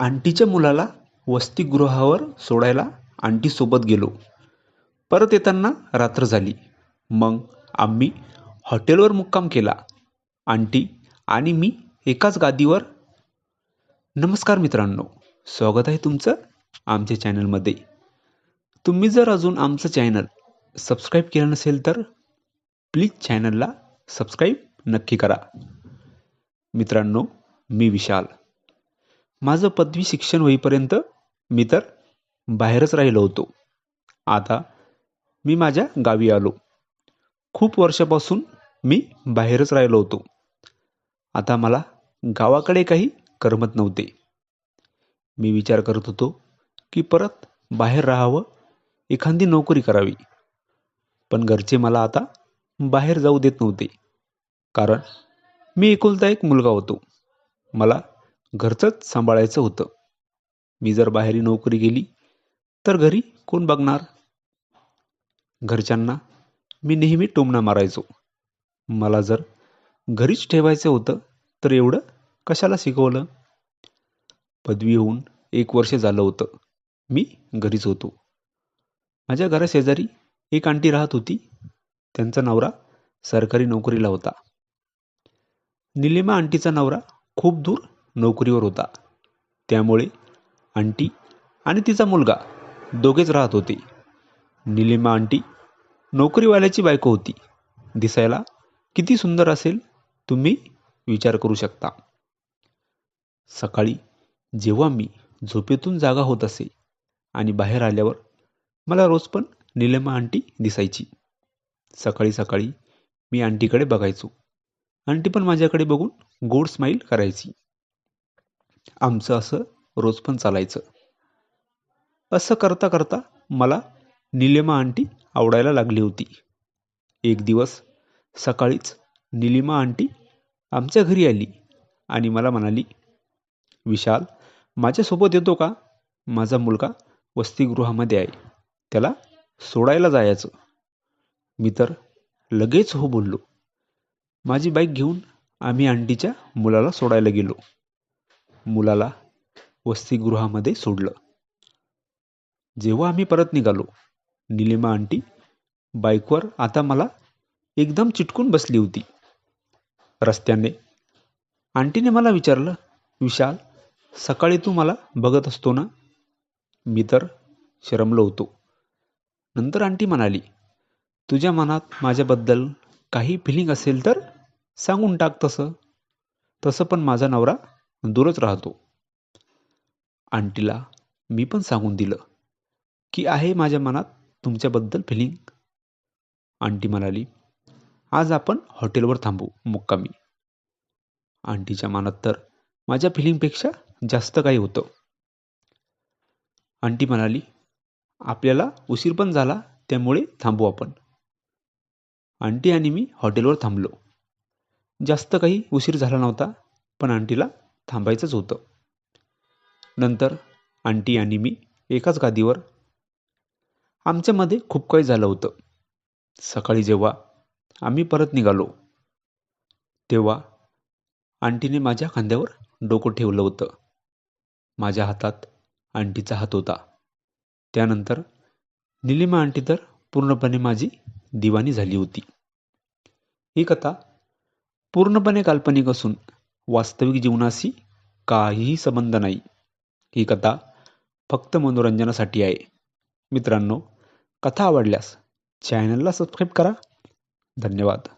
आंटीच्या मुलाला वसतिगृहावर सोडायला आंटीसोबत गेलो. परत येताना रात्र झाली. मग आम्ही हॉटेलवर मुक्काम केला. आंटी आणि मी एकाच गादीवर. नमस्कार मित्रांनो, स्वागत आहे तुमचं आमच्या चॅनलमध्ये. तुम्ही जर अजून आमचं चॅनल सबस्क्राईब केलं नसेल तर प्लीज चॅनलला सबस्क्राईब नक्की करा. मित्रांनो, मी विशाल. माझं पदवी शिक्षण होईपर्यंत मी तर बाहेरच राहिलो होतो. आता मी माझ्या गावी आलो. खूप वर्षापासून मी बाहेरच राहिलो होतो. आता मला गावाकडे काही करमत नव्हते. मी विचार करत होतो की परत बाहेर राहावं, एखादी नोकरी करावी. पण घरचे मला आता बाहेर जाऊ देत नव्हते, कारण मी एकुलता एक मुलगा होतो. मला घरचंच सांभाळायचं होतं. मी जर बाहेर नोकरी गेली तर घरी कोण बघणार? घरच्यांना मी नेहमी टोमणा मारायचो. मला जर घरीच ठेवायचं होतं तर एवढं कशाला शिकवलं? पदवी होऊन 1 वर्ष झालं होतं. मी घरीच होतो. माझ्या घराशेजारी एक आंटी राहत होती. त्यांचा नवरा सरकारी नोकरीला होता. निलिमा आंटीचा नवरा खूप दूर नोकरीवर होता. त्यामुळे आंटी आणि तिचा मुलगा दोघेच राहत होते. निलिमा आंटी नोकरीवाल्याची बायको होती. दिसायला किती सुंदर असेल तुम्ही विचार करू शकता. सकाळी जेव्हा मी झोपेतून जागा होत असे आणि बाहेर आल्यावर मला रोज पण निलिमा आंटी दिसायची. सकाळी सकाळी मी आंटीकडे बघायचो. आंटी पण माझ्याकडे बघून गोड स्माईल करायची. आमचं असं रोज पण चालायचं. असं करता करता मला निलिमा आंटी आवडायला लागली होती. एक दिवस सकाळीच निलिमा आंटी आमच्या घरी आली आणि मला म्हणाली, विशाल, माझ्यासोबत येतो का? माझा मुलगा वसतिगृहामध्ये आहे, त्याला सोडायला जायचं. मी तर लगेच हो बोललो. माझी बाईक घेऊन आम्ही आंटीच्या मुलाला सोडायला गेलो. मुलाला वसतिगृहामध्ये सोडलं. जेव्हा आम्ही परत निघालो, निलिमा आंटी बाईकवर आता मला एकदम चिटकून बसली होती. रस्त्याने आंटीने मला विचारलं, विशाल, सकाळी तू मला बघत असतो ना? मी तर शरमलो होतो. नंतर आंटी म्हणाली, तुझ्या मनात माझ्याबद्दल काही फिलिंग असेल तर सांगून टाक. तसं पण माझा नवरा दूरच राहतो. आंटीला मी पण सांगून दिलं की आहे माझ्या मनात तुमच्याबद्दल फिलिंग. आंटी म्हणाली, आज आपण हॉटेलवर थांबू मुक्कामी. आंटीच्या मनात तर माझ्या फिलिंगपेक्षा जास्त काही होतं. आंटी म्हणाली, आपल्याला उशीर पण झाला, त्यामुळे थांबू आपण. आंटी आणि मी हॉटेलवर थांबलो. जास्त काही उशीर झाला नव्हता, पण आंटीला थांबायचंच होतं. नंतर आंटी आणि मी एकाच गादीवर. आमच्यामध्ये खूप काही झालं होतं. सकाळी जेव्हा आम्ही परत निघालो तेव्हा आंटीने माझ्या खांद्यावर डोकं ठेवलं होतं. माझ्या हातात आंटीचा हात होता. त्यानंतर निलिमा आंटी तर पूर्णपणे माझी दिवाणी झाली होती. ही कथा पूर्णपणे काल्पनिक असून वास्तविक जीवनाशी काहीही संबंध नाही. ही कथा फक्त मनोरंजनासाठी आहे. मित्रांनो, कथा आवडल्यास चॅनलला सबस्क्राईब करा. धन्यवाद.